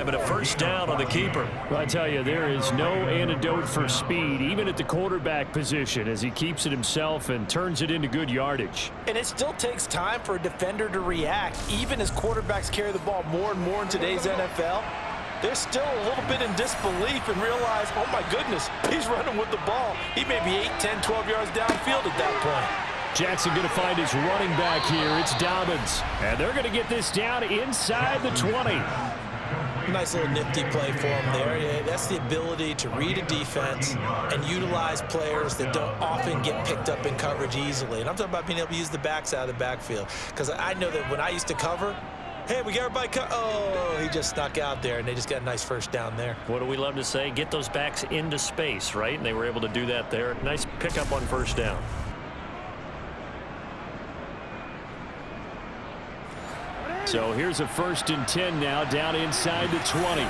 But a first down on the keeper. Well, I tell you, there is no antidote for speed, even at the quarterback position, as he keeps it himself and turns it into good yardage. And it still takes time for a defender to react. Even as quarterbacks carry the ball more and more in today's NFL, they're still a little bit in disbelief and realize, oh my goodness, he's running with the ball. He may be 8, 10, 12 yards downfield at that point. Jackson going to find his running back here. It's Dobbins. And they're going to get this down inside the 20. Nice little nifty play for him there. Yeah, that's the ability to read a defense and utilize players that don't often get picked up in coverage easily. And I'm talking about being able to use the backs out of the backfield. Because I know that when I used to cover, hey, we got everybody oh, he just snuck out there, and they just got a nice first down there. What do we love to say? Get those backs into space, right? And they were able to do that there. Nice pickup on first down. So here's a 1st and 10 now, down inside the 20.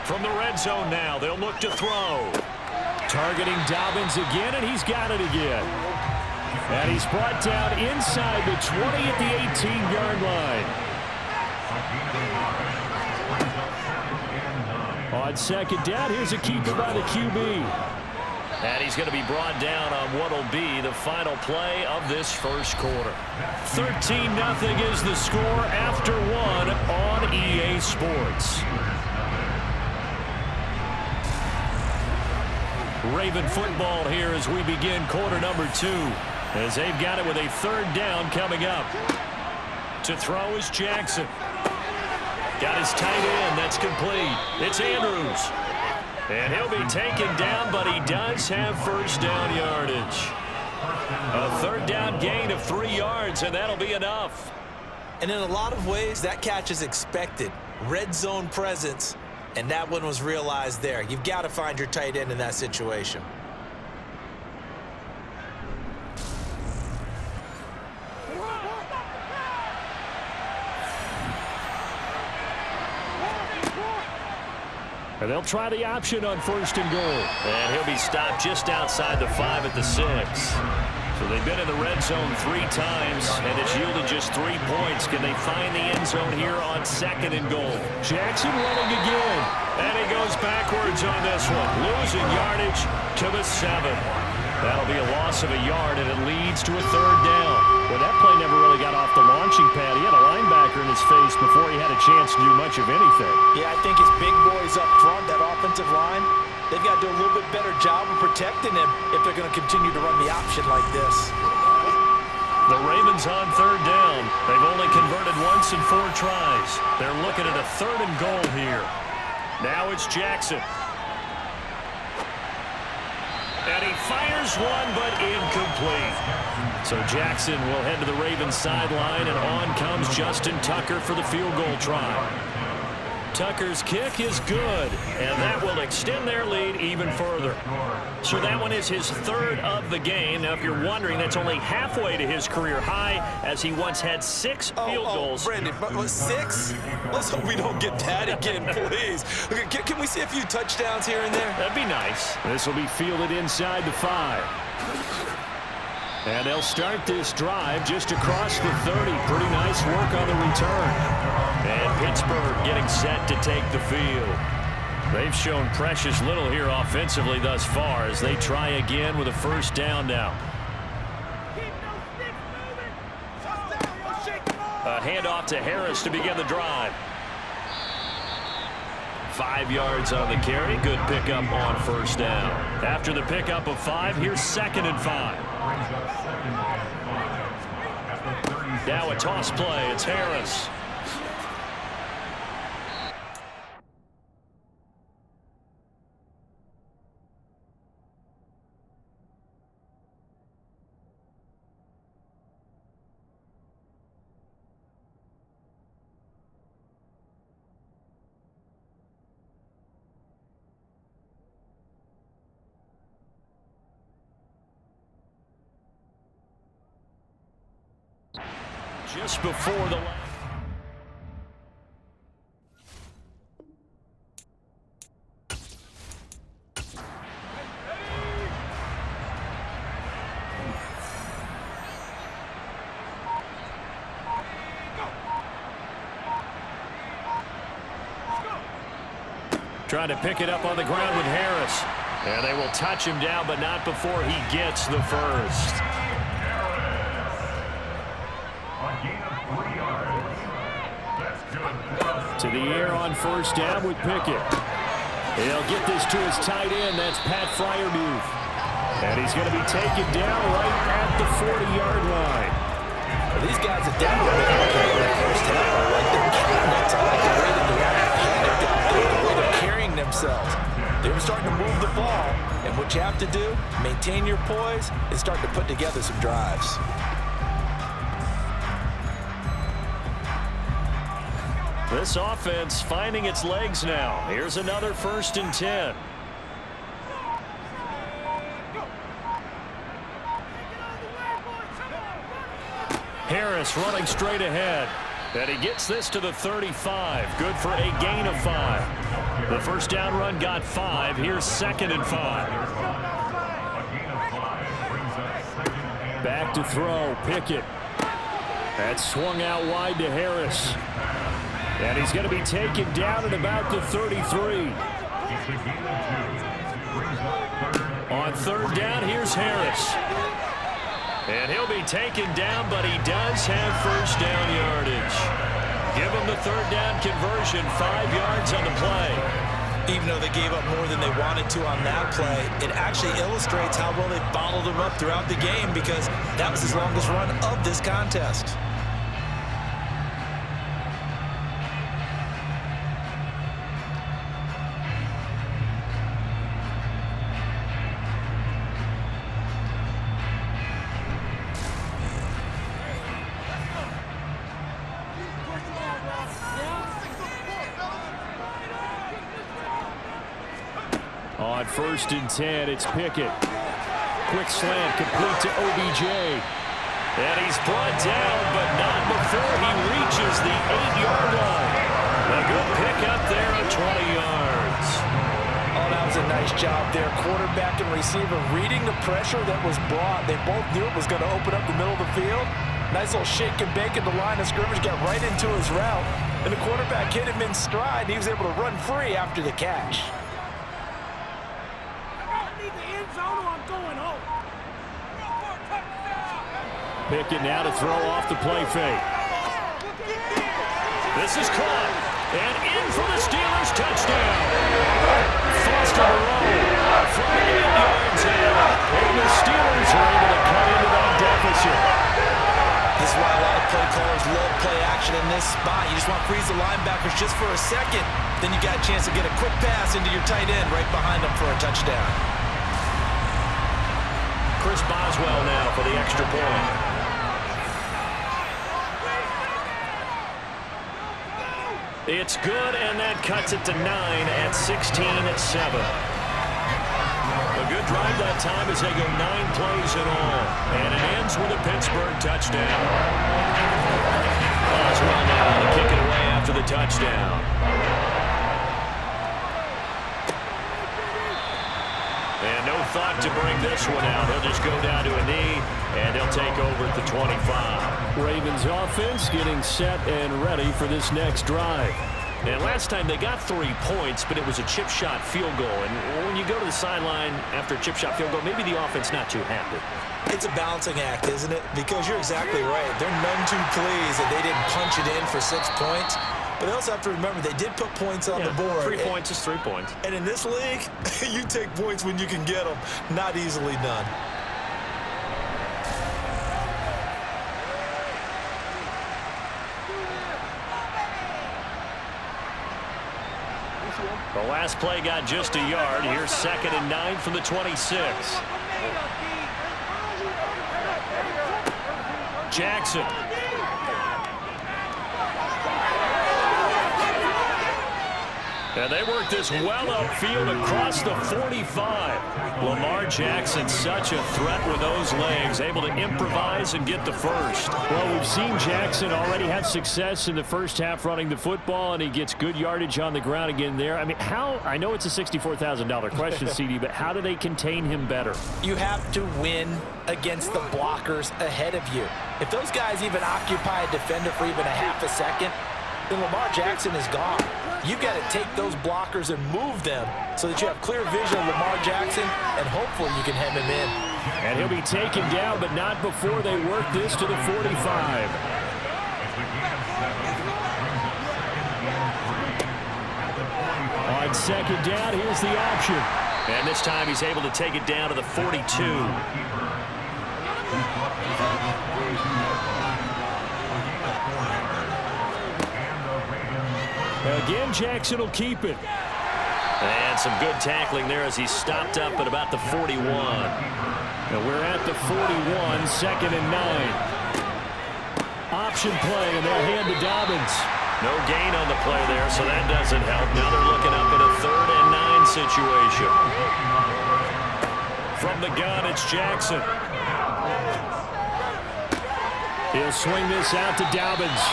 From the red zone now, they'll look to throw. Targeting Dobbins again, and he's got it again. And he's brought down inside the 20 at the 18-yard line. On 2nd down, here's a keeper by the QB. And he's going to be brought down on what will be the final play of this first quarter. 13-0 is the score after 1 on EA Sports. Raven football here as we begin quarter number 2. As they've got it with a 3rd down coming up. To throw is Jackson. Got his tight end. That's complete. It's Andrews. And he'll be taken down, but he does have first down yardage. A 3rd down gain of 3 yards, and that'll be enough. And in a lot of ways, that catch is expected. Red zone presence, and that one was realized there. You've got to find your tight end in that situation. And they'll try the option on 1st and goal. And he'll be stopped just outside the 5 at the 6. So they've been in the red zone 3 times, and it's yielded just 3 points. Can they find the end zone here on 2nd and goal? Jackson running again. And he goes backwards on this one, losing yardage to the 7. That'll be a loss of a yard, and it leads to a 3rd down. Well, that play never really got off the launching pad. He had a linebacker in his face before he had a chance to do much of anything. Yeah, I think his big boys up front, that offensive line, they've got to do a little bit better job of protecting him if they're going to continue to run the option like this. The Ravens on 3rd down. They've only converted once in 4 tries. They're looking at a 3rd and goal here. Now it's Jackson. And he fires one, but incomplete. So Jackson will head to the Ravens sideline, and on comes Justin Tucker for the field goal try. Tucker's kick is good, and that will extend their lead even further. So that one is his 3rd of the game. Now, if you're wondering, that's only halfway to his career high, as he once had 6 field goals. Brandon, but 6? Let's hope we don't get that again, please. Okay, can we see a few touchdowns here and there? That'd be nice. This will be fielded inside the 5. And they'll start this drive just across the 30. Pretty nice work on the return. And Pittsburgh getting set to take the field. They've shown precious little here offensively thus far as they try again with a 1st down now. A handoff to Harris to begin the drive. 5 yards on the carry. Good pickup on 1st down. After the pickup of 5, here's 2nd and 5. Now a toss play. It's Harris. Just before the Trying to pick it up on the ground with Harris. And they will touch him down, but not before he gets the first. To the air on first down with Pickett. He'll get this to his tight end. That's Pat Fryermuth. And he's going to be taken down right at the 40-yard line. Well, these guys are definitely okay in the first half. I like their cadence. I like the way that they're panicked out there, the way they're carrying themselves. They were starting to move the ball, and what you have to do, maintain your poise and start to put together some drives. This offense finding its legs now. Here's another 1st and 10. Harris running straight ahead. And he gets this to the 35. Good for a gain of 5. The first down run got 5. Here's 2nd and 5. Back to throw. Pickett. That's swung out wide to Harris. And he's going to be taken down at about the 33. On 3rd down, here's Harris. And he'll be taken down, but he does have first down yardage. Give him the 3rd down conversion, 5 yards on the play. Even though they gave up more than they wanted to on that play, it actually illustrates how well they bottled them up throughout the game, because that was his longest run of this contest. On 1st and 10, it's Pickett. Quick slant, complete to OBJ. And he's brought down, but not before he reaches the 8-yard line. A good pickup there at 20 yards. Oh, that was a nice job there. Quarterback and receiver reading the pressure that was brought. They both knew it was going to open up the middle of the field. Nice little shake and bake at the line of scrimmage, got right into his route. And the quarterback hit him in stride. He was able to run free after the catch. Pickett now to throw off the play fake. This is caught. And in for the Steelers touchdown. Foster Moreau from 8 yards out. And the Steelers are able to cut into that deficit. This is why a lot of play callers love play action in this spot. You just want to freeze the linebackers just for a second. Then you got a chance to get a quick pass into your tight end right behind them for a touchdown. Chris Boswell now for the extra point. It's good, and that cuts it to 9 at 16 at 7. A good drive that time as they go 9 plays in all. And it ends with a Pittsburgh touchdown. Boswell now to kick it away after the touchdown. And no thought to bring this one out. He'll just go down to a knee, and he'll take over at the 25. Ravens offense getting set and ready for this next drive. And last time they got 3 points, but it was a chip shot field goal. And when you go to the sideline after a chip shot field goal, maybe the offense not too happy. It's a balancing act, isn't it? Because you're exactly right. They're none too pleased that they didn't punch it in for 6 points. But they also have to remember they did put points on the board. 3 points is 3 points. And in this league, you take points when you can get them. Not easily done. The last play got just a yard. Here's 2nd and 9 from the 26. Jackson. And they work this well upfield across the 45. Lamar Jackson, such a threat with those legs, able to improvise and get the first. Well, we've seen Jackson already have success in the first half running the football, and he gets good yardage on the ground again there. I mean, I know it's a $64,000 question, CD, but how do they contain him better? You have to win against the blockers ahead of you. If those guys even occupy a defender for even a half a second, then Lamar Jackson is gone. You've got to take those blockers and move them so that you have clear vision of Lamar Jackson, and hopefully you can hem him in. And he'll be taken down, but not before they work this to the 45. On second down, here's the option. And this time he's able to take it down to the 42. Again, Jackson will keep it. And some good tackling there as he stopped up at about the 41. And we're at the 41, second and 9. Option play, and they'll hand to Dobbins. No gain on the play there, so that doesn't help. Now they're looking up at a 3rd and 9 situation. From the gun, it's Jackson. He'll swing this out to Dobbins.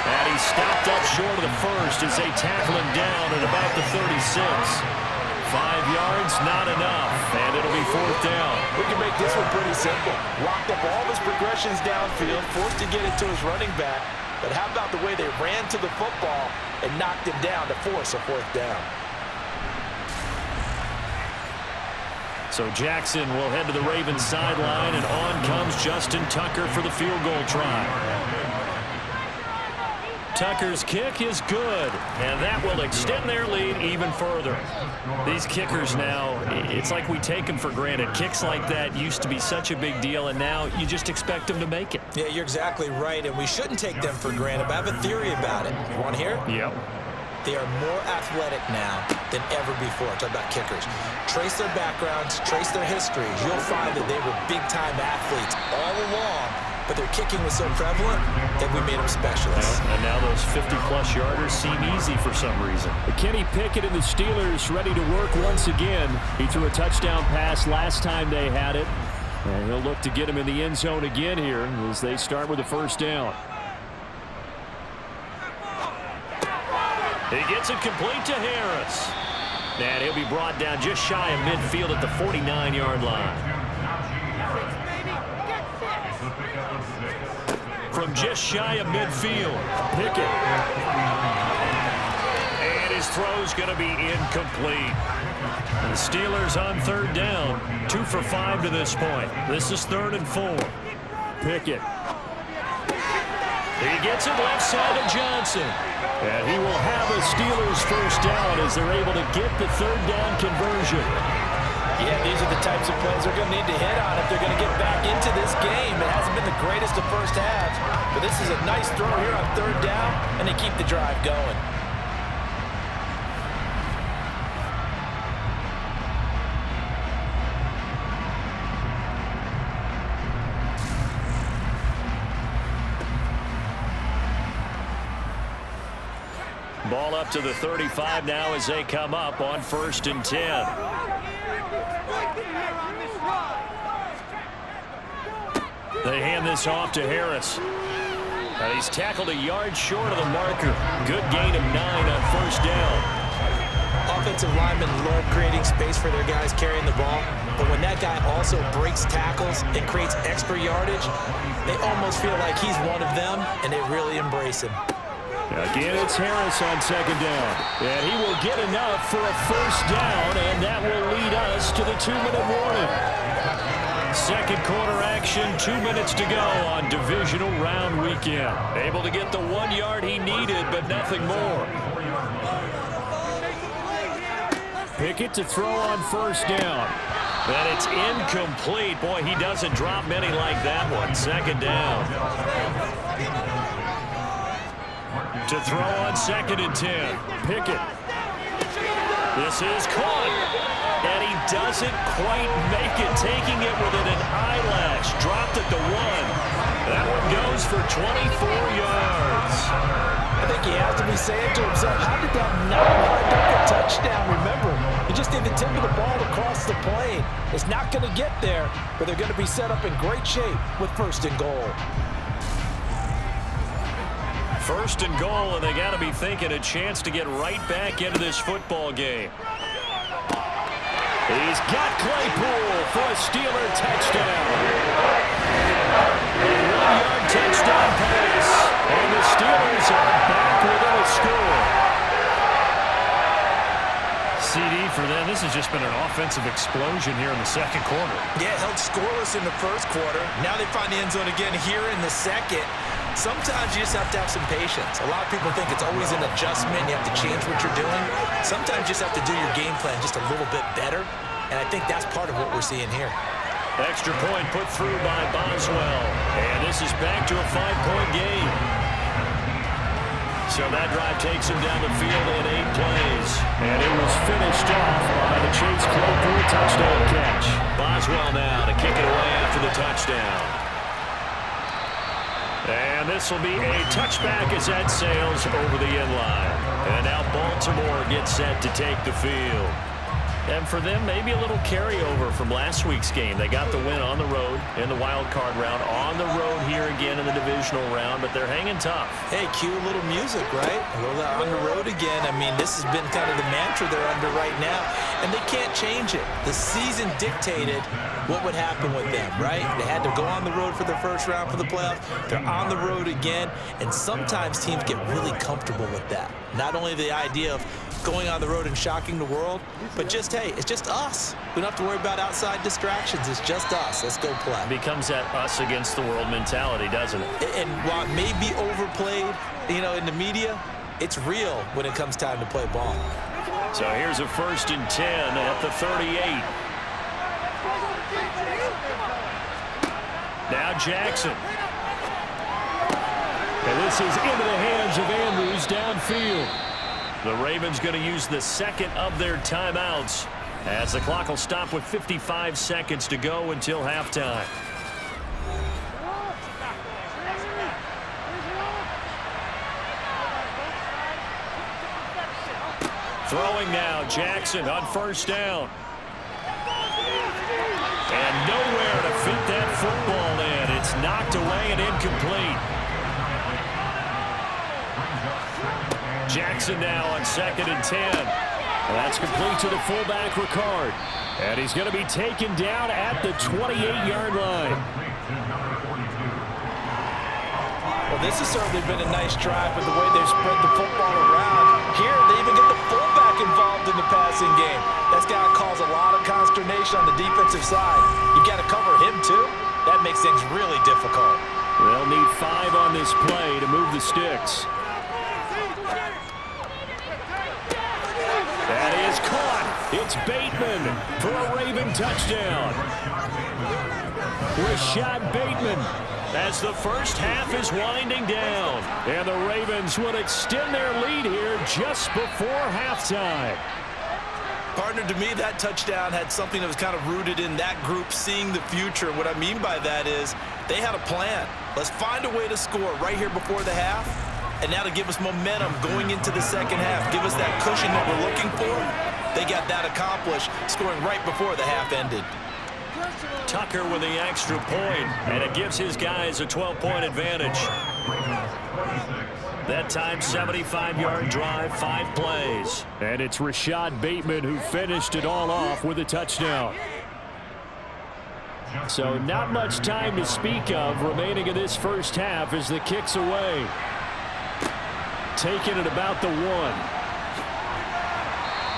And he stopped up short of the first as they tackle him down at about the 36. 5 yards, not enough, and it'll be 4th down. We can make this one pretty simple. Locked up all his progressions downfield, forced to get it to his running back. But how about the way they ran to the football and knocked him down to force a 4th down? So Jackson will head to the Ravens sideline, and on comes Justin Tucker for the field goal try. Tucker's kick is good, and that will extend their lead even further. These kickers now, it's like we take them for granted. Kicks like that used to be such a big deal, and now you just expect them to make it. Yeah, you're exactly right, and we shouldn't take them for granted, but I have a theory about it. You want to hear it? Yep. They are more athletic now than ever before. Talk about kickers. Trace their backgrounds, trace their histories. You'll find that they were big-time athletes all along, but their kicking was so prevalent that we made them specialists. And now those 50-plus yarders seem easy for some reason. Kenny Pickett and the Steelers ready to work once again. He threw a touchdown pass last time they had it. And he'll look to get him in the end zone again here as they start with a 1st down. He gets it complete to Harris. And he'll be brought down just shy of midfield at the 49-yard line. From just shy of midfield, Pickett. And his throw's going to be incomplete. The Steelers on 3rd down, 2 for 5 to this point. This is 3rd and 4. Pickett. He gets it left side to Johnson. And he will have a Steelers 1st down as they're able to get the 3rd down conversion. Yeah, these are the types of plays they're going to need to hit on if they're going to get back into this game. It hasn't been the greatest of first halves, but this is a nice throw here on 3rd down, and they keep the drive going. Ball up to the 35 now as they come up on 1st and 10. They hand this off to Harris. And he's tackled a yard short of the marker. Good gain of 9 on 1st down. Offensive linemen love creating space for their guys carrying the ball, but when that guy also breaks tackles and creates extra yardage, they almost feel like he's one of them, and they really embrace him. Again, it's Harris on 2nd down. And he will get enough for a 1st down, and that will lead us to the 2-minute warning. 2nd quarter action, 2 minutes to go on divisional round weekend. Able to get the 1 yard he needed, but nothing more. Pickett to throw on 1st down. And it's incomplete. Boy, he doesn't drop many like that one. 2nd down. To throw on 2nd and 10. Pickett. This is caught. And he doesn't quite make it, taking it within an eyelash. Dropped at the 1. That one goes for 24 yards. I think he has to be saying to himself, how did that not wind up a touchdown? Remember, he just did the tip of the ball across the plane. It's not going to get there, but they're going to be set up in great shape with 1st and goal. 1st and goal, and they got to be thinking a chance to get right back into this football game. He's got Claypool for a Steeler touchdown. A 1-yard touchdown pass. And the Steelers are back within a this has just been an offensive explosion here in the second quarter. Yeah, held scoreless in the first quarter. Now they find the end zone again here in the second. Sometimes you just have to have some patience. A lot of people think it's always an adjustment. You have to change what you're doing. Sometimes you just have to do your game plan just a little bit better. And I think that's part of what we're seeing here. Extra point put through by Boswell. And this is back to a 5-point game. So that drive takes him down the field in 8 plays. And it was finished off by the Chase Claypool touchdown catch. Boswell now to kick it away after the touchdown. And this will be a touchback as that sails over the end line. And now Baltimore gets set to take the field. And for them, maybe a little carryover from last week's game. They got the win on the road in the wild card round, on the road here again in the divisional round, but they're hanging tough. Hey, cue a little music, right? A little on the road again. I mean, this has been kind of the mantra they're under right now, and they can't change it. The season dictated what would happen with them, right? They had to go on the road for the first round for the playoffs. They're on the road again, and sometimes teams get really comfortable with that. Not only the idea of going on the road and shocking the world, but just, hey, it's just us. We don't have to worry about outside distractions. It's just us. Let's go play. It becomes that us against the world mentality, doesn't it? And while it may be overplayed, you know, in the media, it's real when it comes time to play ball. So here's a 1st and 10 at the 38. Now Jackson. And this is into the hands of Andrews downfield. The Ravens going to use the second of their timeouts as the clock will stop with 55 seconds to go until halftime. Throwing now, Jackson on 1st down. And nowhere to fit that football in. It's knocked away and incomplete. Jackson now on 2nd and 10. That's complete to the fullback, Ricard. And he's going to be taken down at the 28-yard line. Well, this has certainly been a nice drive with the way they've spread the football around. Here, they even get the fullback involved in the passing game. That's got to cause a lot of consternation on the defensive side. You got to cover him, too. That makes things really difficult. They'll need 5 on this play to move the sticks. That is caught. It's Bateman for a Raven touchdown. Rashad Bateman as the first half is winding down. And the Ravens will extend their lead here just before halftime. Partner, to me, that touchdown had something that was kind of rooted in that group seeing the future. What I mean by that is they had a plan. Let's find a way to score right here before the half. And now to give us momentum going into the second half, give us that cushion that we're looking for, they got that accomplished, scoring right before the half ended. Tucker with the extra point, and it gives his guys a 12-point advantage. That time, 75-yard drive, 5 plays. And it's Rashad Bateman who finished it all off with a touchdown. So not much time to speak of remaining in this first half as the kick's away. Taking it about the 1.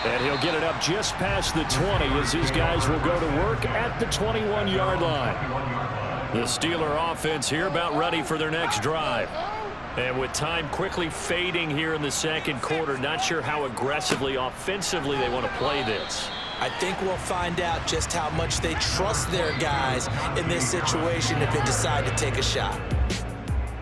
And he'll get it up just past the 20 as his guys will go to work at the 21-yard line. The Steeler offense here about ready for their next drive. And with time quickly fading here in the second quarter, not sure how aggressively, offensively they want to play this. I think we'll find out just how much they trust their guys in this situation if they decide to take a shot.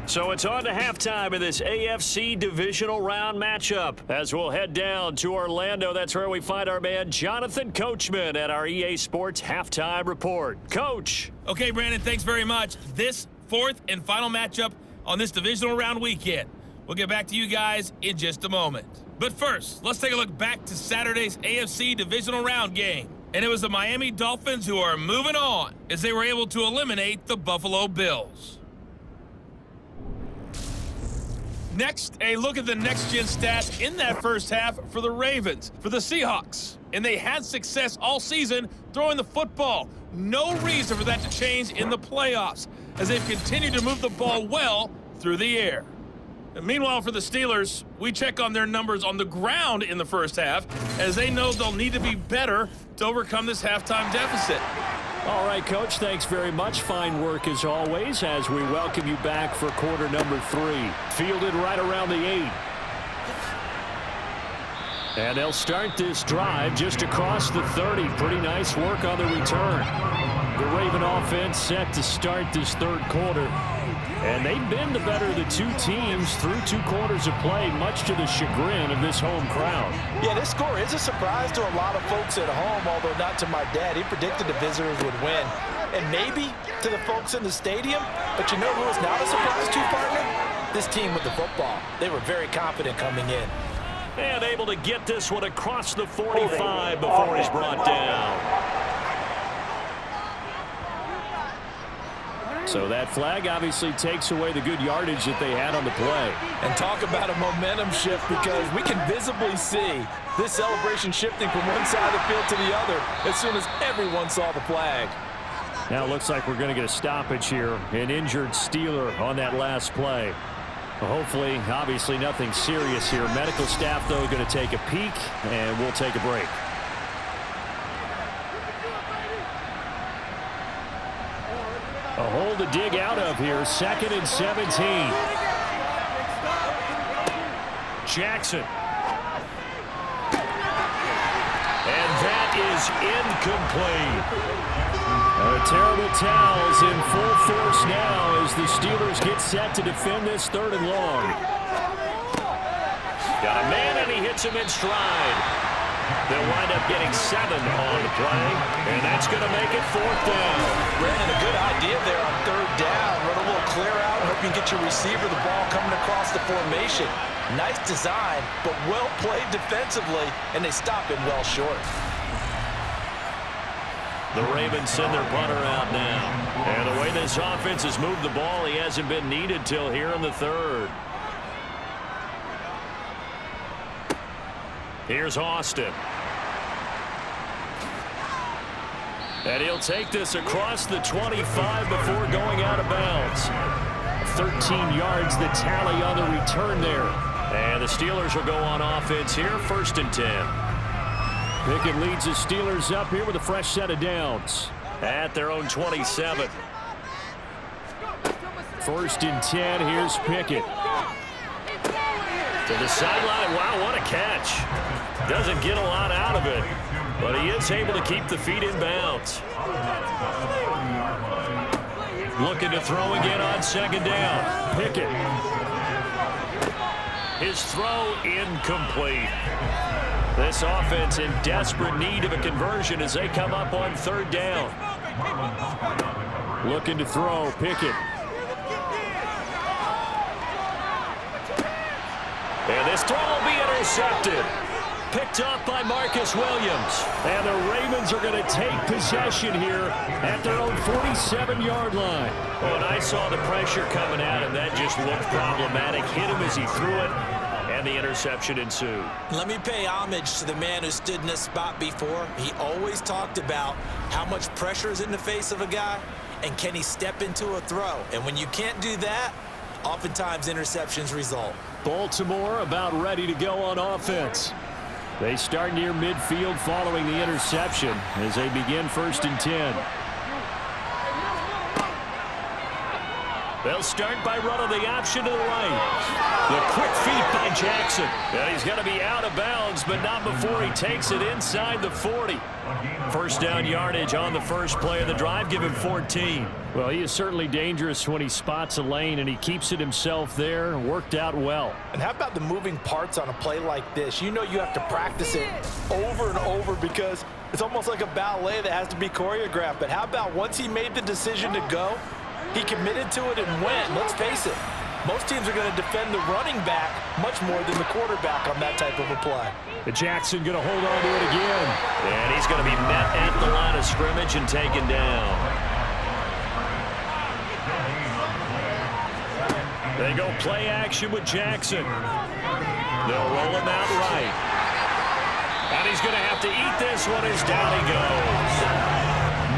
So it's on to halftime of this AFC divisional round matchup as we'll head down to Orlando. That's where we find our man Jonathan Coachman at our EA Sports Halftime Report. Coach. Okay, Brandon, thanks very much. This 4th and final matchup on this divisional round weekend. We'll get back to you guys in just a moment. But first, let's take a look back to Saturday's AFC divisional round game. And it was the Miami Dolphins who are moving on as they were able to eliminate the Buffalo Bills. Next, a look at the next-gen stats in that first half for the Ravens, for the Seahawks. And they had success all season throwing the football. No reason for that to change in the playoffs as they've continued to move the ball well through the air. Meanwhile, for the Steelers, we check on their numbers on the ground in the first half, as they know they'll need to be better to overcome this halftime deficit. All right, Coach, thanks very much. Fine work as always as we welcome you back for quarter number 3. Fielded right around the 8. And they'll start this drive just across the 30. Pretty nice work on the return. The Raven offense set to start this third quarter. And they've been the better of the two teams through 2 quarters of play, much to the chagrin of this home crowd. Yeah, this score is a surprise to a lot of folks at home, although not to my dad. He predicted the visitors would win. And maybe to the folks in the stadium. But you know who is not a surprise to, partner? This team with the football. They were very confident coming in. And able to get this one across the 45 before he's brought down. So that flag obviously takes away the good yardage that they had on the play. And talk about a momentum shift, because we can visibly see this celebration shifting from one side of the field to the other as soon as everyone saw the flag. Now it looks like we're going to get a stoppage here. An injured Steeler on that last play. Hopefully, obviously nothing serious here. Medical staff, though, going to take a peek, and we'll take a break. A hole to dig out of here. 2nd and 17. Jackson. And that is incomplete. Terrible towels in full force now as the Steelers get set to defend this 3rd and long. Got a man, and he hits him in stride. They'll wind up getting 7 on the play, and that's going to make it 4th down. Brandon, a good idea there on 3rd down. Run a little clear out and hope you can get your receiver the ball coming across the formation. Nice design, but well played defensively, and they stop him well short. The Ravens send their punter out now. And the way this offense has moved the ball, he hasn't been needed till here in the 3rd. Here's Austin. And he'll take this across the 25 before going out of bounds. 13 yards the tally on the return there. And the Steelers will go on offense here, 1st and 10. Pickett leads the Steelers up here with a fresh set of downs at their own 27. 1st and 10. Here's Pickett. To the sideline. Wow, what a catch. Doesn't get a lot out of it, but he is able to keep the feet in bounds. Looking to throw again on 2nd down. Pickett. His throw incomplete. This offense in desperate need of a conversion as they come up on 3rd down. Looking to throw. Pickett. And this throw will be intercepted. Picked off by Marcus Williams. And the Ravens are going to take possession here at their own 47-yard line. Oh, and I saw the pressure coming at him. That just looked problematic. Hit him as he threw it, and the interception ensued. Let me pay homage to the man who stood in this spot before. He always talked about how much pressure is in the face of a guy, and can he step into a throw. And when you can't do that, oftentimes interceptions result. Baltimore about ready to go on offense. They start near midfield following the interception as they begin 1st and 10. They'll start by running the option to the right. The quick feet by Jackson. And he's going to be out of bounds, but not before he takes it inside the 40. 1st down yardage on the first play of the drive. Give him 14. Well, he is certainly dangerous when he spots a lane, and he keeps it himself there. Worked out well. And how about the moving parts on a play like this? You know you have to practice it over and over because it's almost like a ballet that has to be choreographed. But how about once he made the decision to go, he committed to it and went. Let's face it, most teams are going to defend the running back much more than the quarterback on that type of a play. Jackson going to hold on to it again. And he's going to be met at the line of scrimmage and taken down. They go play action with Jackson. They'll roll him out right. And he's going to have to eat this one as down he goes.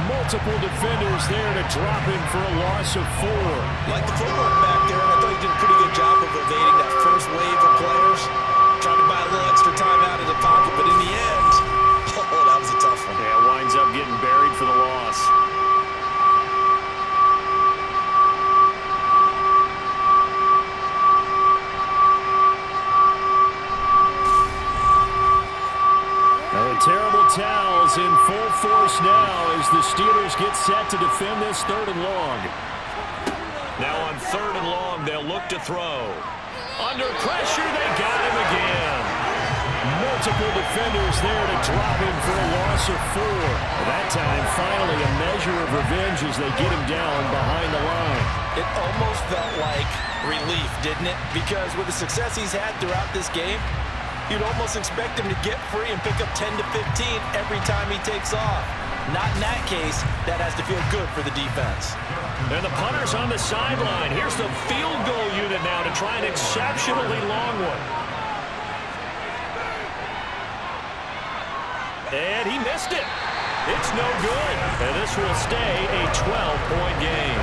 Multiple defenders there to drop him for a loss of 4. Like the footwork back there, and I thought he did a pretty good job of evading that first wave of players. Tried to buy a little extra time out of the pocket, but in the end, oh, that was a tough one. Yeah, winds up getting buried for the loss. Now the terrible towels in full force now as the Steelers get set to defend this 3rd and long. Now on 3rd and long, they'll look to throw. Under pressure, they got him again. Multiple defenders there to drop him for a loss of 4. That time, finally, a measure of revenge as they get him down behind the line. It almost felt like relief, didn't it? Because with the success he's had throughout this game, you'd almost expect him to get free and pick up 10 to 15 every time he takes off. Not in that case. That has to feel good for the defense. And the punter's on the sideline. Here's the field goal unit now to try an exceptionally long one. And he missed it. It's no good. And this will stay a 12-point game.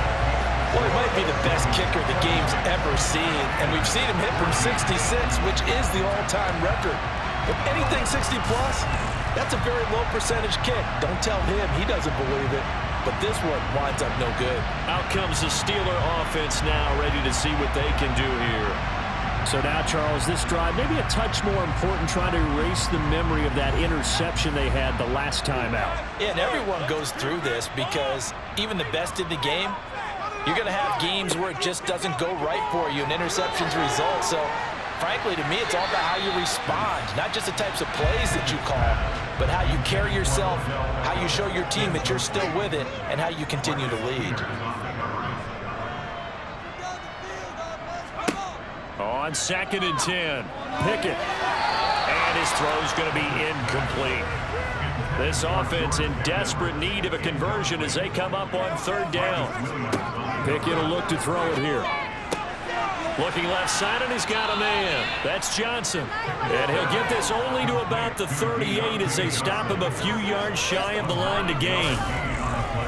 Well, he might be the best kicker the game's ever seen, and we've seen him hit from 66, which is the all-time record. But anything 60-plus, that's a very low percentage kick. Don't tell him he doesn't believe it. But this one winds up no good. Out comes the Steeler offense now, ready to see what they can do here. So now, Charles, this drive maybe a touch more important, trying to erase the memory of that interception they had the last time out. Yeah, and everyone goes through this because even the best in the game, you're going to have games where it just doesn't go right for you and interceptions result. So, frankly, to me, it's all about how you respond, not just the types of plays that you call, but how you carry yourself, how you show your team that you're still with it, and how you continue to lead. On 2nd and 10, Pickett. And his throw's going to be incomplete. This offense in desperate need of a conversion as they come up on 3rd down. Pickett will look to throw it here. Looking left side, and he's got a man. That's Johnson. And he'll get this only to about the 38 as they stop him a few yards shy of the line to gain.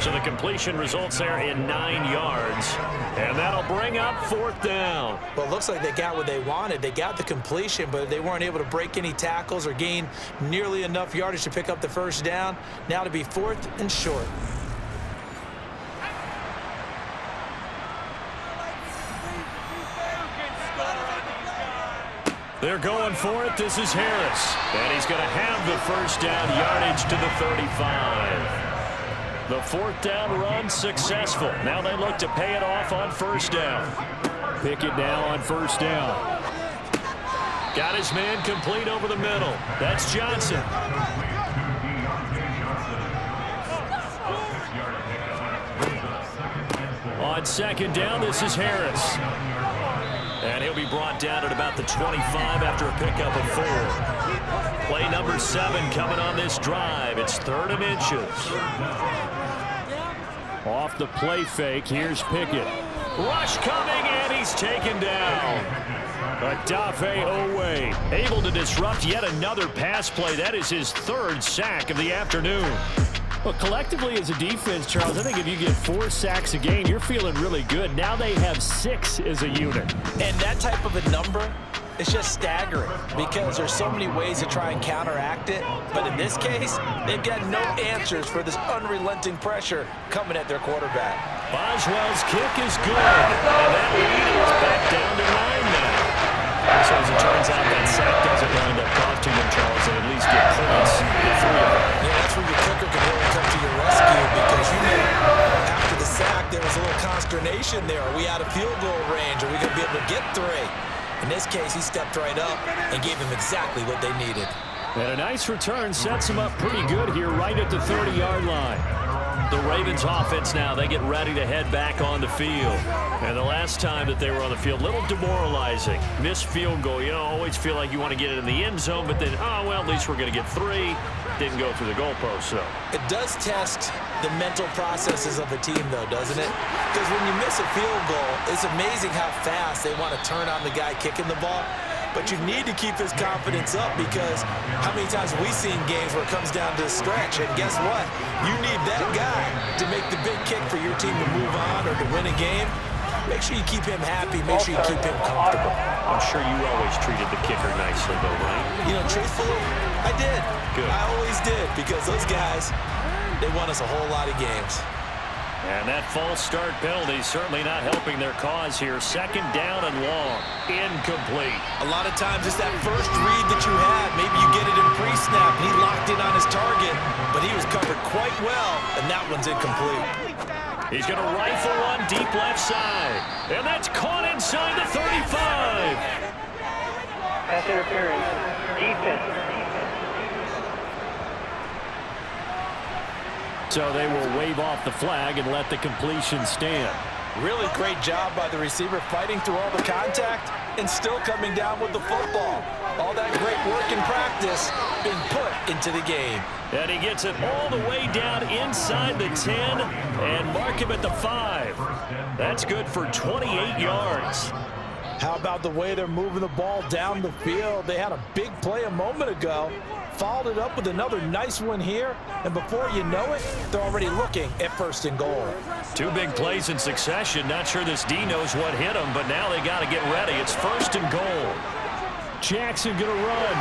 So the completion results there in 9 yards. And that'll bring up 4th down. Well, it looks like they got what they wanted. They got the completion, but they weren't able to break any tackles or gain nearly enough yardage to pick up the 1st down. Now to be 4th and short. They're going for it. This is Harris. And he's going to have the 1st down yardage to the 35. The 4th down run successful. Now they look to pay it off on 1st down. Pickett now on 1st down. Got his man complete over the middle. That's Johnson. On 2nd down, this is Harris. And he'll be brought down at about the 25 after a pickup of 4. Play number 7 coming on this drive. It's 3rd and inches. Off the play fake, here's Pickett. Rush coming, and he's taken down. Odafe Owe able to disrupt yet another pass play. That is his 3rd sack of the afternoon. Well, collectively as a defense, Charles, I think if you get 4 sacks a game, you're feeling really good. Now they have 6 as a unit. And that type of a number is just staggering because there's so many ways to try and counteract it. But in this case, they've got no answers for this unrelenting pressure coming at their quarterback. Boswell's kick is good. And that lead is back down to 9 now. So as it turns out, that sack doesn't wind up costing them, Charles, and at least get points. Yeah, that's where your kicker can really come to your rescue because you know after the sack there was a little consternation there. Are we out of field goal range? Are we going to be able to get 3? In this case, he stepped right up and gave them exactly what they needed. And a nice return sets them up pretty good here right at the 30-yard line. The Ravens offense now, they get ready to head back on the field. And the last time that they were on the field, a little demoralizing. Missed field goal. You know, always feel like you want to get it in the end zone, but then, oh, well, at least we're going to get 3. Didn't go through the goalpost, so. It does test the mental processes of the team, though, doesn't it? Because when you miss a field goal, it's amazing how fast they want to turn on the guy kicking the ball. But you need to keep his confidence up because how many times have we seen games where it comes down to the stretch? And guess what? You need that guy to make the big kick for your team to move on or to win a game. make sure you keep him happy. Make sure you keep him comfortable. I'm sure you always treated the kicker nicely, though, right? You know, truthfully, I did. Good. I always did, because those guys, they won us a whole lot of games. And that false start penalty certainly not helping their cause here. Second down and long. Incomplete. A lot of times it's that first read that you had. Maybe you get it in pre-snap, and he locked in on his target, but he was covered quite well, and that one's incomplete. He's going to rifle one deep left side. And that's caught inside the 35. Pass interference. Defense. So they will wave off the flag and let the completion stand. Really great job by the receiver fighting through all the contact and still coming down with the football. All that great work in practice being put into the game. And he gets it all the way down inside the 10 and mark him at the 5. That's good for 28 yards. How about the way they're moving the ball down the field? They had a big play a moment ago, followed it up with another nice one here, and before you know it, they're already looking at 1st and goal. 2 big plays in succession. Not sure this D knows what hit him, but now they got to get ready. It's 1st and goal. Jackson going to run.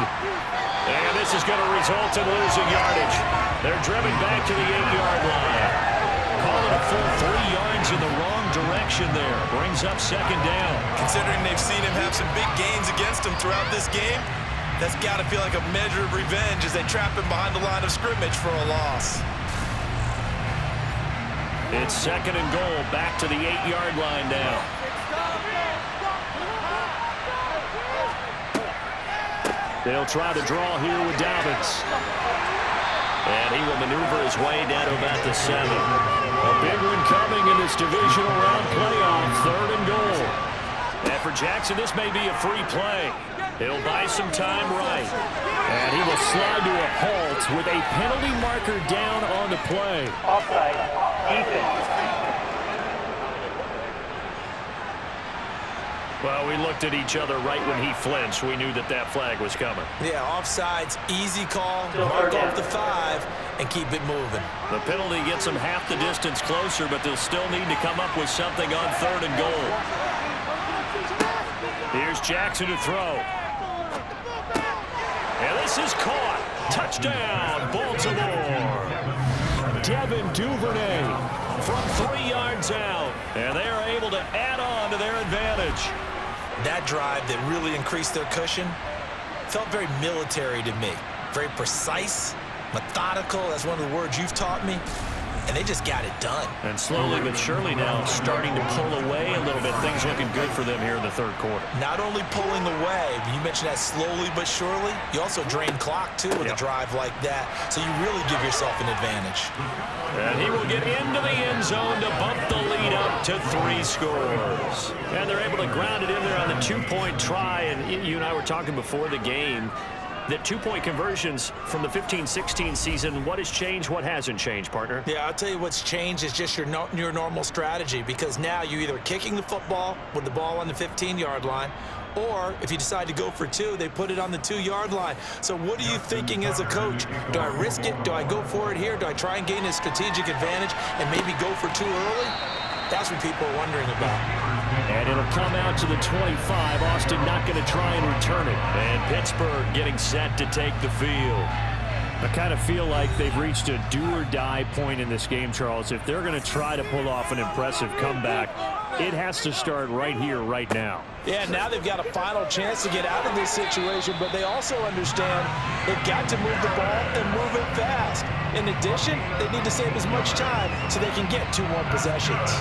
And this is going to result in losing yardage. They're driven back to the 8-yard line. Call it a full 3 yards in the wrong direction there. Brings up 2nd down. Considering they've seen him have some big gains against him throughout this game, that's got to feel like a measure of revenge as they trap him behind the line of scrimmage for a loss. It's 2nd and goal, back to the 8-yard line now. They'll try to draw here with Dobbins. And he will maneuver his way down to about the 7. A big one coming in this divisional round playoff, 3rd and goal. And for Jackson, this may be a free play. He'll buy some time right. And he will slide to a halt with a penalty marker down on the play. Offside. Defense. Well, we looked at each other right when he flinched. We knew that that flag was coming. Yeah, offsides, easy call, mark off the 5, and keep it moving. The penalty gets them half the distance closer, but they'll still need to come up with something on 3rd and goal. Here's Jackson to throw. And this is caught. Touchdown, Baltimore. Devin Duvernay from 3 yards out. And they are able to add on to their advantage. That drive that really increased their cushion felt very military to me. Very precise, methodical. That's one of the words you've taught me. And they just got it done. And slowly but surely now starting to pull away a little bit. Things looking good for them here in the 3rd quarter. Not only pulling away, but you mentioned that slowly but surely. You also drain clock, too, with a drive like that. So you really give yourself an advantage. And he will get into the end zone to bump the lead up to 3 scores. And they're able to ground it in there on the 2-point try. And you and I were talking before the game that 2-point conversions from the 15-16 season, what has changed, what hasn't changed, partner? Yeah, I'll tell you what's changed is just your normal strategy, because now you're either kicking the football with the ball on the 15-yard line, or if you decide to go for 2, they put it on the 2-yard line. So what are you thinking as a coach? Do I risk it? Do I go for it here? Do I try and gain a strategic advantage and maybe go for 2 early? That's what people are wondering about. And it'll come out to the 25. Austin not going to try and return it. And Pittsburgh getting set to take the field. I kind of feel like they've reached a do-or-die point in this game, Charles. If they're going to try to pull off an impressive comeback, it has to start right here, right now. Yeah, now they've got a final chance to get out of this situation, but they also understand they've got to move the ball and move it fast. In addition, they need to save as much time so they can get 2 more possessions.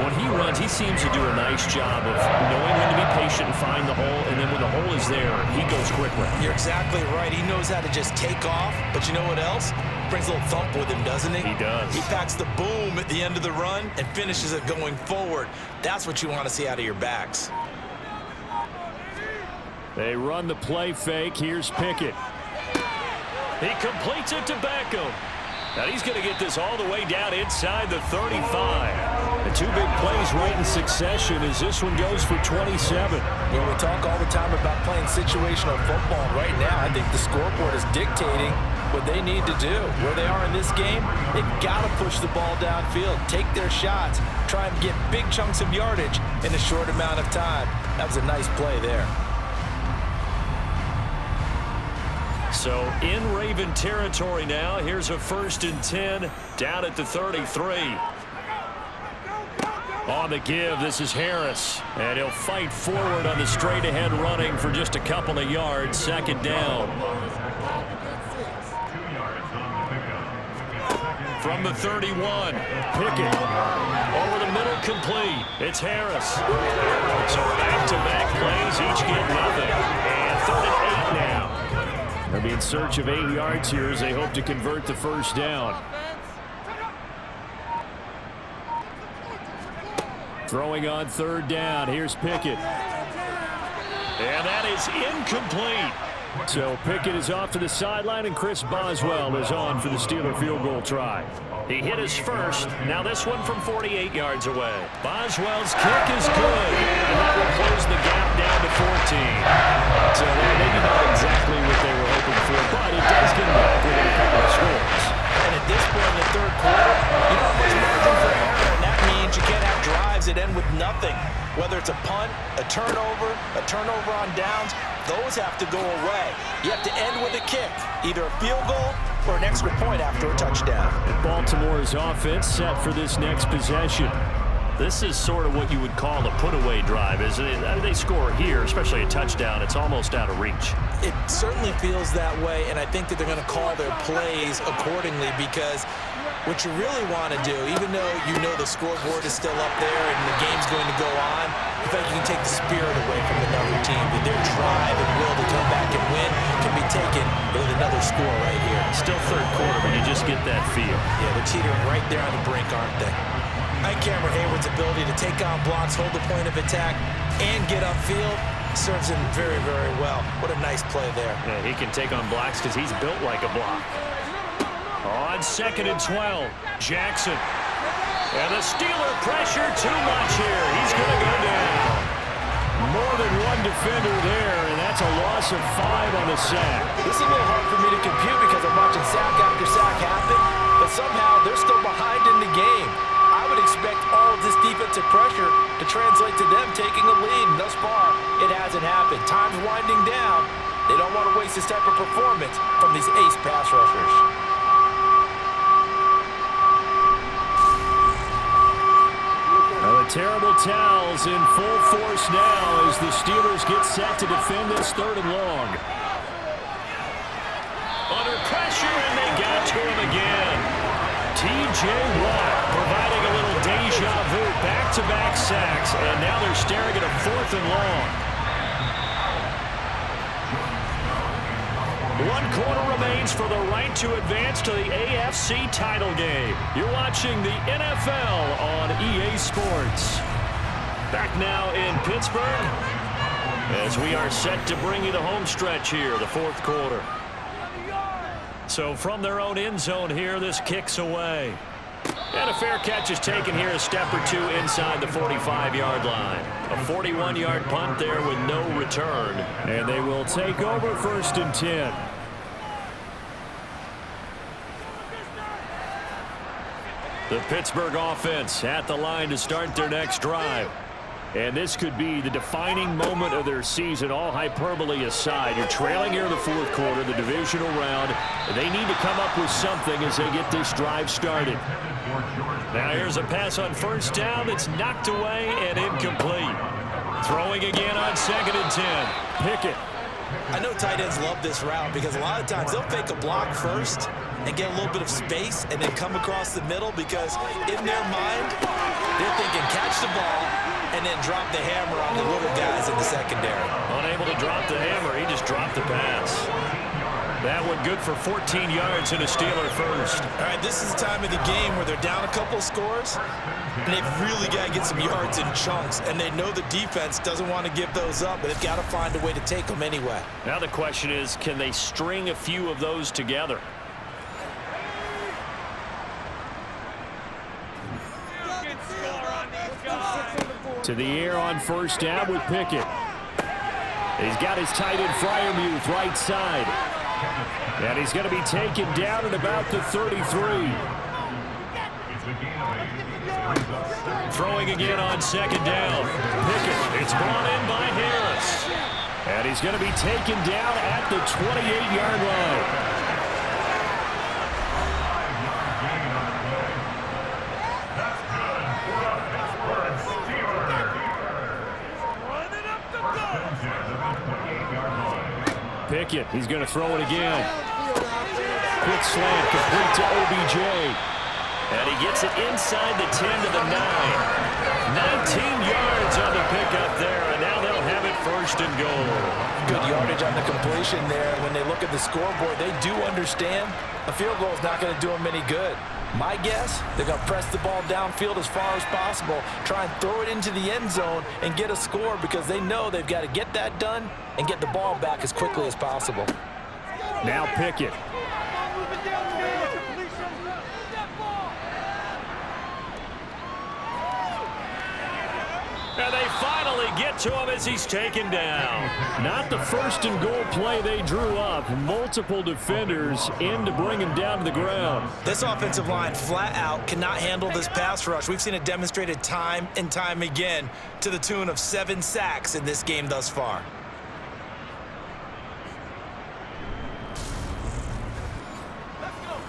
When he runs, he seems to do a nice job of knowing when to be patient and find the hole, and then when the hole is there, he goes quickly. You're exactly right. He knows how to just take off, but you know what else? Brings a little thump with him, doesn't he? He does. He packs the boom at the end of the run and finishes it going forward. That's what you want to see out of your backs. They run the play fake. Here's Pickett. He completes it to Beckham. Now he's going to get this all the way down inside the 35. The 2 big plays right in succession as this one goes for 27. Well, we talk all the time about playing situational football. Right now, I think the scoreboard is dictating what they need to do. Where they are in this game, they've got to push the ball downfield, take their shots, try and get big chunks of yardage in a short amount of time. That was a nice play there. So in Raven territory now. Here's a 1st and 10 down at the 33. On the give, this is Harris. And he'll fight forward on the straight-ahead running for just a couple of yards. 2nd down. From the 31, Pickett. Over the middle, complete. It's Harris. So back-to-back plays, each get nothing. And 3rd and 8 now. They'll be in search of 8 yards here as they hope to convert the 1st down. Throwing on 3rd down. Here's Pickett. And that is incomplete. So Pickett is off to the sideline, and Chris Boswell is on for the Steeler field goal try. He hit his first. Now this one from 48 yards away. Boswell's kick is good, and that will close the gap down to 14. So maybe not exactly what they were hoping for, but it does get them back within a couple of scores. And at this point in the 3rd quarter, you don't have much margin for error, and that means you can't have drives that end with nothing. Whether it's a punt, a turnover on downs, those have to go away. You have to end with a kick, either a field goal or an extra point after a touchdown. And Baltimore's offense set for this next possession. This is sort of what you would call a put-away drive, isn't it? I mean, they score here, especially a touchdown. It's almost out of reach. It certainly feels that way, and I think that they're going to call their plays accordingly, because what you really want to do, even though you know the scoreboard is still up there and the game's going to go on, in fact, you can take the spirit away from another team, that their drive and will to come back and win can be taken with another score right here. Still 3rd quarter, but you just get that feel. Yeah, they're teetering right there on the brink, aren't they? I think Cameron Hayward's ability to take on blocks, hold the point of attack, and get upfield serves him very, very well. What a nice play there. Yeah, he can take on blocks because he's built like a block. On 2nd and 12, Jackson. And the Steeler pressure too much here. He's going to go down. More than one defender there, and that's a loss of 5 on the sack. This is a little hard for me to compute because I'm watching sack after sack happen, but somehow they're still behind in the game. I would expect all of this defensive pressure to translate to them taking a lead, and thus far, it hasn't happened. Time's winding down. They don't want to waste this type of performance from these ace pass rushers. The terrible towels in full force now as the Steelers get set to defend this 3rd and long. Under pressure, and they got to him again. T.J. Watt providing a little deja vu, back-to-back sacks, and now they're staring at a 4th and long. 1 quarter remains for the right to advance to the AFC title game. You're watching the NFL on EA Sports. Back now in Pittsburgh as we are set to bring you the home stretch here, the 4th quarter. So from their own end zone here, this kicks away. And a fair catch is taken here, a step or two inside the 45-yard line. A 41-yard punt there with no return. And they will take over 1st and 10. The Pittsburgh offense at the line to start their next drive. And this could be the defining moment of their season, all hyperbole aside. You're trailing here in the 4th quarter, the divisional round. They need to come up with something as they get this drive started. Now here's a pass on 1st down that's knocked away and incomplete. Throwing again on 2nd and 10. Pickett. I know tight ends love this route because a lot of times they'll fake a block first and get a little bit of space and then come across the middle, because in their mind, they're thinking catch the ball and then drop the hammer on the little guys in the secondary. Unable to drop the hammer, he just dropped the pass. That one good for 14 yards and a Steeler first. All right, this is the time of the game where they're down a couple of scores, and they've really got to get some yards in chunks, and they know the defense doesn't want to give those up, but they've got to find a way to take them anyway. Now the question is, can they string a few of those together? To the air on 1st down with Pickett. He's got his tight end Freiermuth right side. And he's going to be taken down at about the 33. Throwing again on second down. Pickett, it's brought in by Harris. And he's going to be taken down at the 28-yard line. Pickett, he's going to throw it again. Quick slant, complete to OBJ. And he gets it inside the 10 to the 9. 19 yards on the pickup there, and now they'll have it first and goal. Good yardage on the completion there. When they look at the scoreboard, they do understand a field goal is not going to do them any good. My guess, they're going to press the ball downfield as far as possible, try and throw it into the end zone and get a score because they know they've got to get that done and get the ball back as quickly as possible. Now Pickett. And they finally get to him as he's taken down. Not the first and goal play they drew up. Multiple defenders in to bring him down to the ground. This offensive line flat out cannot handle this pass rush. We've seen it demonstrated time and time again to the tune of 7 sacks in this game thus far.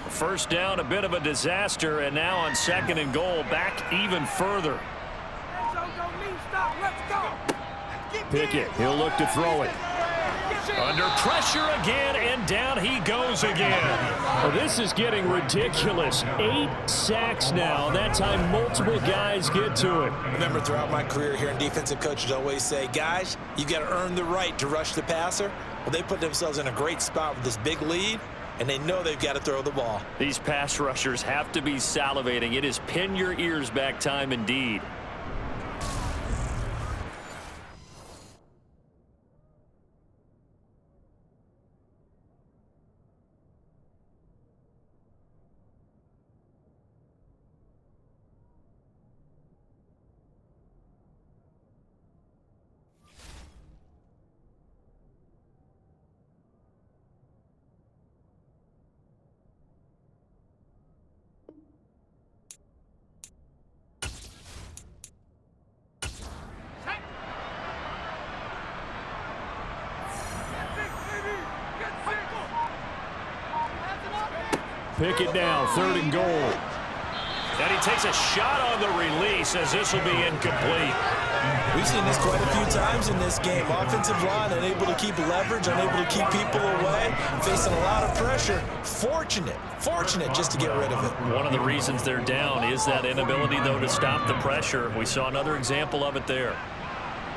First down, a bit of a disaster, and now on second and goal, back even further. Pickett, he'll look to throw it. Under pressure again, and down he goes again. Well, this is getting ridiculous. 8 sacks now. That time, multiple guys get to it. Remember, throughout my career here in defensive coaches always say, guys, you got to earn the right to rush the passer. Well, they put themselves in a great spot with this big lead, and they know they've got to throw the ball. These pass rushers have to be salivating. It is pin your ears back time indeed. Pickett now, third and goal. And he takes a shot on the release as this will be incomplete. We've seen this quite a few times in this game. Offensive line unable to keep leverage, unable to keep people away, facing a lot of pressure. Fortunate just to get rid of it. One of the reasons they're down is that inability, though, to stop the pressure. We saw another example of it there.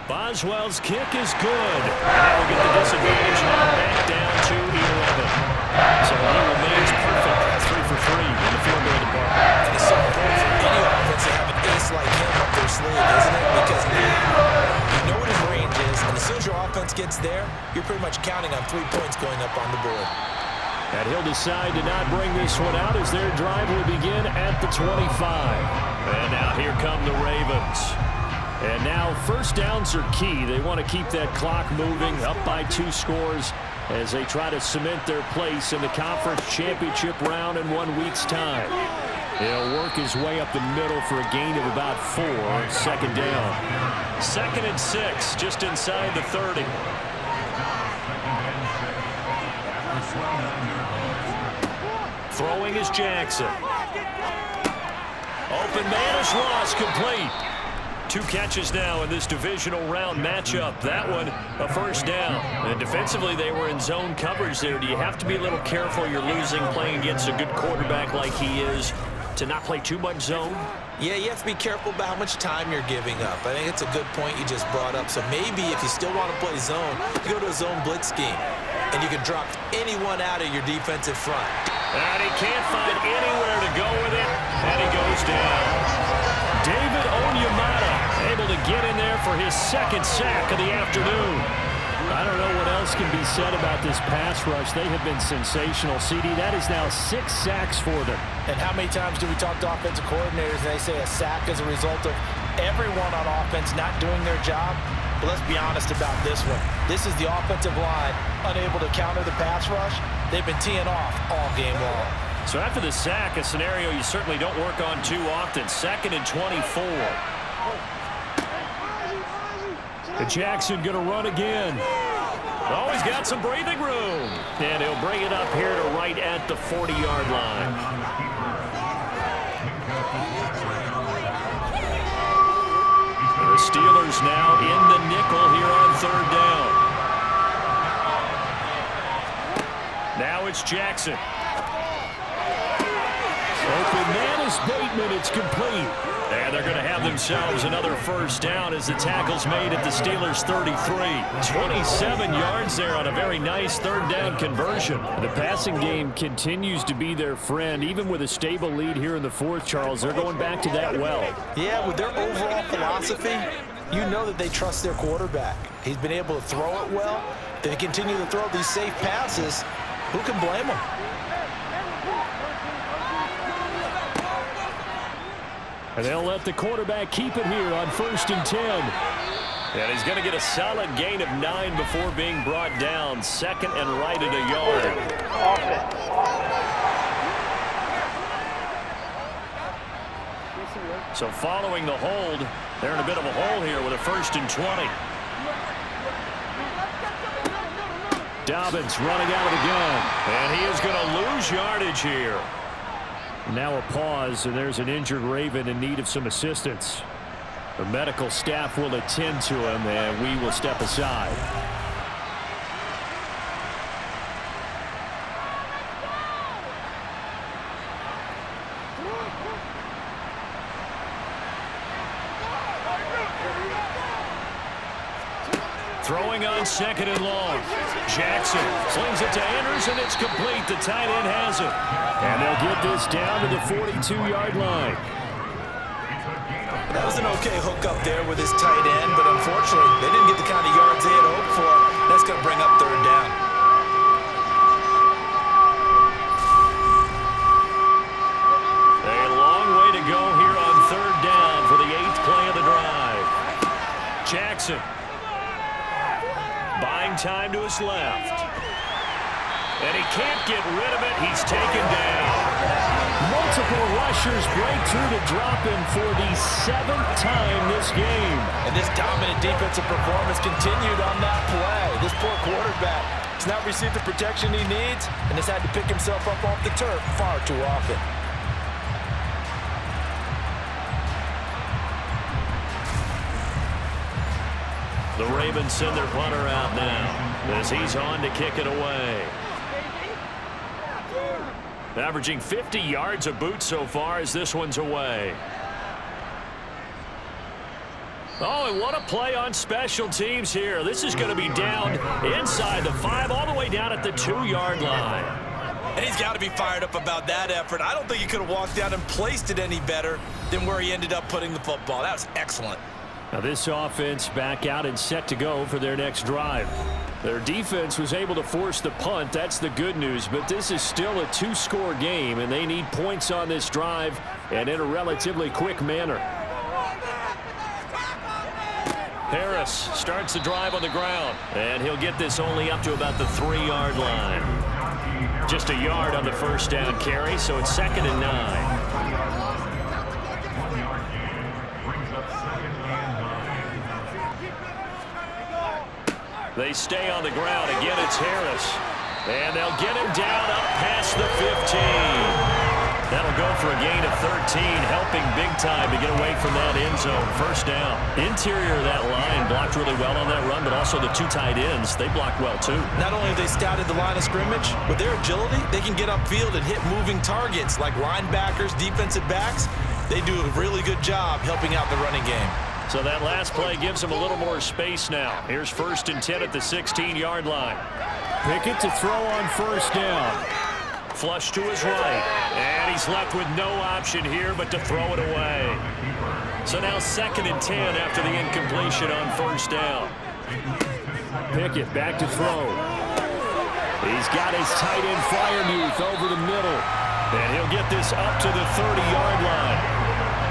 Boswell's kick is good. And they will get the disadvantage now back down to 11. So he remains perfect. 3 for 3 in the field goal department. And it's so important for any offense to have an ace like him up their sleeve, isn't it? Because now you know what his range is, and as soon as your offense gets there, you're pretty much counting on 3 points going up on the board. And he'll decide to not bring this one out as their drive will begin at the 25. And now here come the Ravens. And now first downs are key. They want to keep that clock moving, up by 2 scores as they try to cement their place in the conference championship round in 1 week's time. He'll work his way up the middle for a gain of about 4. Second down. 2nd and 6, just inside the 30. Throwing is Jackson. Open man is Ross, complete. 2 catches now in this divisional round matchup. That one, a first down. And defensively, they were in zone coverage there. Do you have to be a little careful? You're losing playing against a good quarterback like he is to not play too much zone? Yeah, you have to be careful about how much time you're giving up. I think it's a good point you just brought up. So maybe if you still want to play zone, you go to a zone blitz scheme, and you can drop anyone out of your defensive front. And he can't find anywhere to go with it, and he goes down. David Onyemata able to get in there for his 2nd sack of the afternoon. I don't know what else can be said about this pass rush. They have been sensational. CD, that is now 6 sacks for them. And how many times do we talk to offensive coordinators and they say a sack is a result of everyone on offense not doing their job? But let's be honest about this one. This is the offensive line unable to counter the pass rush. They've been teeing off all game long. So after the sack, a scenario you certainly don't work on too often. 2nd and 24. And Jackson going to run again. Oh, he's got some breathing room. And he'll bring it up here to right at the 40-yard line. The Steelers now in the nickel here on 3rd down. Now it's Jackson. Open man is Bateman. It's complete. And they're going to have themselves another 1st down as the tackle's made at the Steelers' 33. 27 yards there on a very nice 3rd down conversion. The passing game continues to be their friend. Even with a stable lead here in the 4th, Charles, they're going back to that well. Yeah, with their overall philosophy, you know that they trust their quarterback. He's been able to throw it well. They continue to throw these safe passes. Who can blame them? And they'll let the quarterback keep it here on 1st and 10. And he's going to get a solid gain of 9 before being brought down. 2nd and right at a yard. So following the hold, they're in a bit of a hole here with a 1st and 20. Dobbins running out of the gun. And he is going to lose yardage here. Now a pause, and there's an injured Raven in need of some assistance. The medical staff will attend to him, and we will step aside. Throwing on 2nd and long. Jackson slings it to Anderson. It's complete. The tight end has it. And they'll get this down to the 42-yard line. That was an okay hook up there with his tight end, but unfortunately, they didn't get the kind of yards they had hoped for. That's going to bring up 3rd down. A long way to go here on 3rd down for the 8th play of the drive. Jackson. Buying time to his left. And he can't get rid of it. He's taken down. Multiple rushers break through to drop him for the 7th time this game. And this dominant defensive performance continued on that play. This poor quarterback has not received the protection he needs and has had to pick himself up off the turf far too often. The Ravens send their punter out now as he's on to kick it away. Averaging 50 yards a boot so far as this one's away. Oh, and what a play on special teams here. This is going to be down inside the 5 all the way down at the 2-yard line. And he's got to be fired up about that effort. I don't think he could have walked down and placed it any better than where he ended up putting the football. That was excellent. Now this offense back out and set to go for their next drive. Their defense was able to force the punt. That's the good news, but this is still a 2-score game, and they need points on this drive and in a relatively quick manner. Harris starts the drive on the ground, and he'll get this only up to about the 3-yard line. Just a yard on the 1st down carry, so it's 2nd and 9. They stay on the ground. Again, it's Harris. And they'll get him down up past the 15. That'll go for a gain of 13, helping big time to get away from that end zone. 1st down. Interior of that line blocked really well on that run, but also the 2 tight ends, they blocked well too. Not only have they scouted the line of scrimmage, with their agility, they can get upfield and hit moving targets like linebackers, defensive backs. They do a really good job helping out the running game. So that last play gives him a little more space now. Here's 1st and 10 at the 16-yard line. Pickett to throw on 1st down. Flush to his right. And he's left with no option here but to throw it away. So now 2nd and 10 after the incompletion on 1st down. Pickett back to throw. He's got his tight end Freiermuth over the middle. And he'll get this up to the 30-yard line.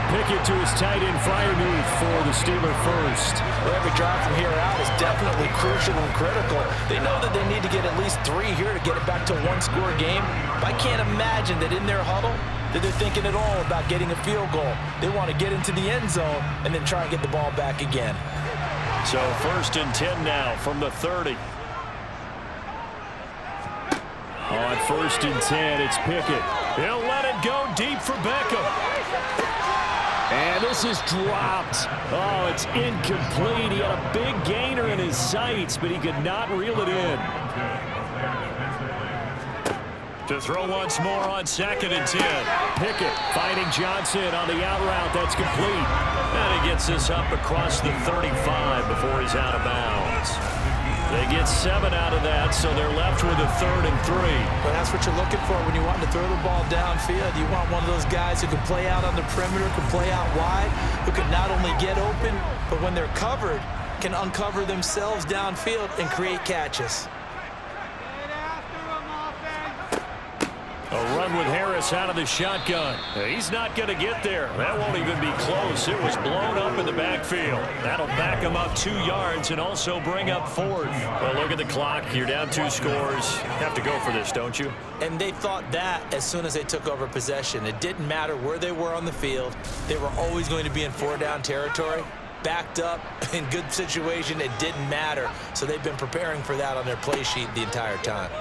Pickett to his tight end Freiermuth for the Steeler first. Well, every drive from here out is definitely crucial and critical. They know that they need to get at least 3 here to get it back to a one-score game. But I can't imagine that in their huddle that they're thinking at all about getting a field goal. They want to get into the end zone and then try and get the ball back again. So 1st and 10 now from the 30. On 1st and 10, it's Pickett. He'll let it go deep for Beckham. And this is dropped. Oh, it's incomplete. He had a big gainer in his sights, but he could not reel it in. To throw once more on 2nd and 10. Pickett finding Johnson on the out route. That's complete. And he gets this up across the 35 before he's out of bounds. They get 7 out of that, so they're left with a 3rd and 3. But that's what you're looking for when you want to throw the ball downfield. You want one of those guys who can play out on the perimeter, can play out wide, who can not only get open, but when they're covered, can uncover themselves downfield and create catches. A run with Harris out of the shotgun. He's not going to get there. That won't even be close. It was blown up in the backfield. That'll back him up 2 yards and also bring up 4th. Well, look at the clock. You're down 2 scores. Have to go for this, don't you? And they thought that as soon as they took over possession. It didn't matter where they were on the field. They were always going to be in 4-down territory. Backed up, in good situation, it didn't matter. So they've been preparing for that on their play sheet the entire time.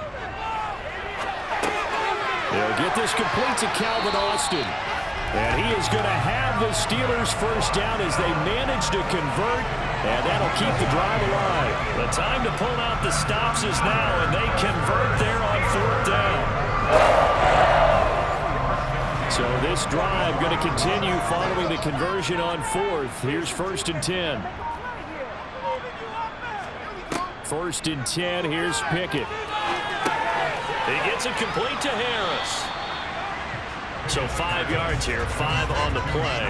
They'll get this complete to Calvin Austin. And he is going to have the Steelers first down as they manage to convert. And that'll keep the drive alive. The time to pull out the stops is now, and they convert there on 4th down. So this drive going to continue following the conversion on 4th. Here's 1st and 10. 1st and 10, here's Pickett. He gets it complete to Harris. So 5 yards here, 5 on the play,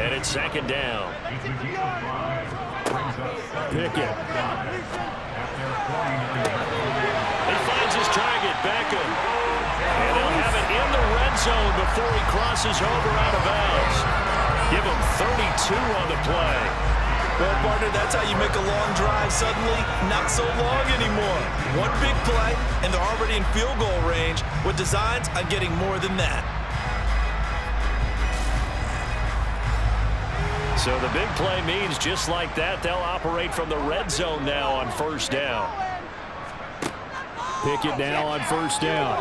and it's 2nd down. Pickett. He finds his target, Beckham. And they'll have it in the red zone before he crosses over out of bounds. Give him 32 on the play. Well, partner, that's how you make a long drive suddenly not so long anymore. One big play, and they're already in field goal range with designs on getting more than that. So the big play means just like that, they'll operate from the red zone now on 1st down. Pickett now on 1st down.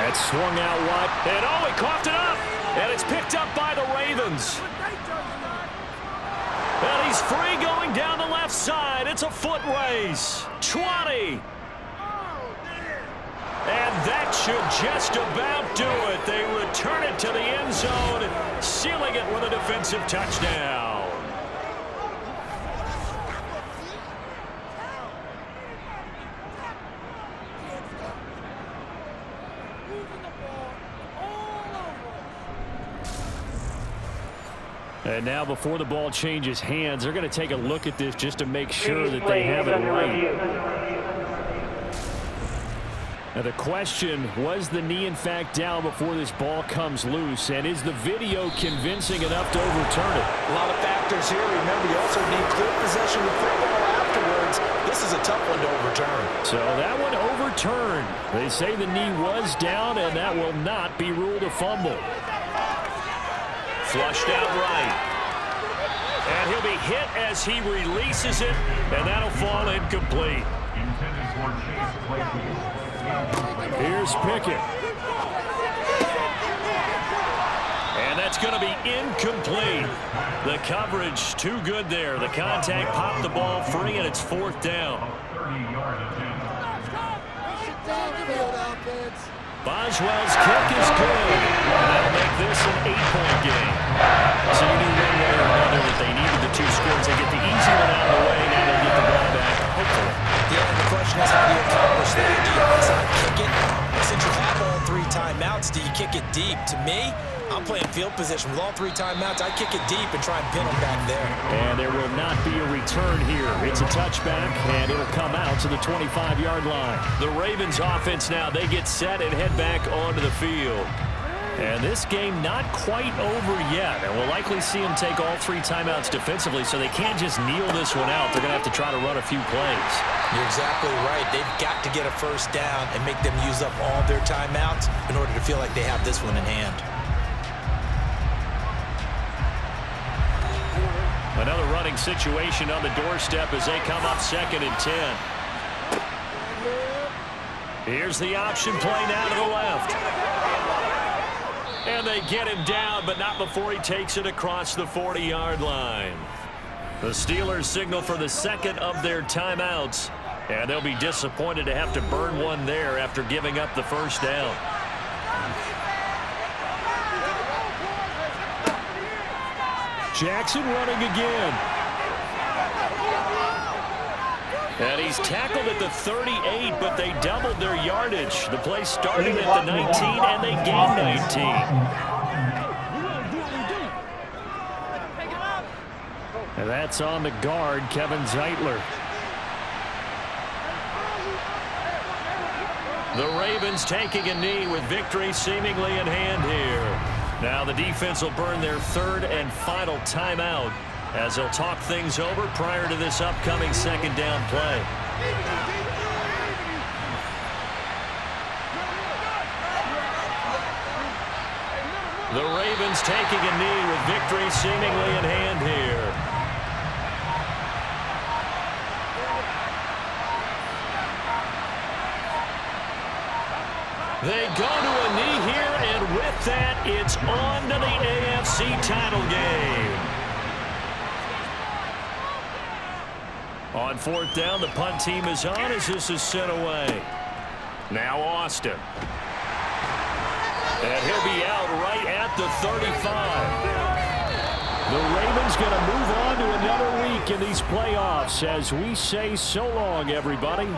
That's swung out wide. And oh, he coughed it up. And it's picked up by the Ravens. And he's free going down the left side. It's a foot race. 20. And that should just about do it. They return it to the end zone, sealing it with a defensive touchdown. And now before the ball changes hands, they're going to take a look at this just to make sure that they have it right. Now the question, was the knee in fact down before this ball comes loose? And is the video convincing enough to overturn it? A lot of factors here. Remember, you also need clear possession of football afterwards. This is a tough one to overturn. So that one overturned. They say the knee was down, and that will not be ruled a fumble. Flushed out right. And he'll be hit as he releases it, and that'll fall incomplete. Here's Pickett. And that's going to be incomplete. The coverage too good there. The contact popped the ball free, and it's 4th down. Boswell's kick is good. And that'll make this an 8-point game. So you knew one way or another that they needed the 2 scores. They get the easy one out of the way. Now they'll get the ball back, hopefully. Yeah, and the question is, how do you accomplish that? Do you outside kick it? Since you have all 3 timeouts, do you kick it deep? To me, I'm playing field position. With all 3 timeouts, I kick it deep and try and pin them back there. And there will not be a return here. It's a touchback, and it'll come out to the 25-yard line. The Ravens offense now, they get set and head back onto the field. And this game not quite over yet. And we'll likely see them take all 3 timeouts defensively, so they can't just kneel this one out. They're going to have to try to run a few plays. You're exactly right. They've got to get a first down and make them use up all their timeouts in order to feel like they have this one in hand. Another running situation on the doorstep as they come up 2nd and 10. Here's the option play now to the left. And they get him down, but not before he takes it across the 40-yard line. The Steelers signal for the 2nd of their timeouts, and they'll be disappointed to have to burn one there after giving up the first down. Jackson running again. And he's tackled at the 38, but they doubled their yardage. The play started at the 19, and they gained 19. And that's on the guard, Kevin Zeitler. The Ravens taking a knee with victory seemingly in hand here. Now the defense will burn their 3rd and final timeout as they'll talk things over prior to this upcoming 2nd down play. The Ravens taking a knee with victory seemingly in hand here. They go to a knee here, and with that, it's on to the AFC title game. On 4th down, the punt team is on as this is sent away. Now Austin. And he'll be out right at the 35. The Ravens going to move on to another week in these playoffs as we say so long, everybody.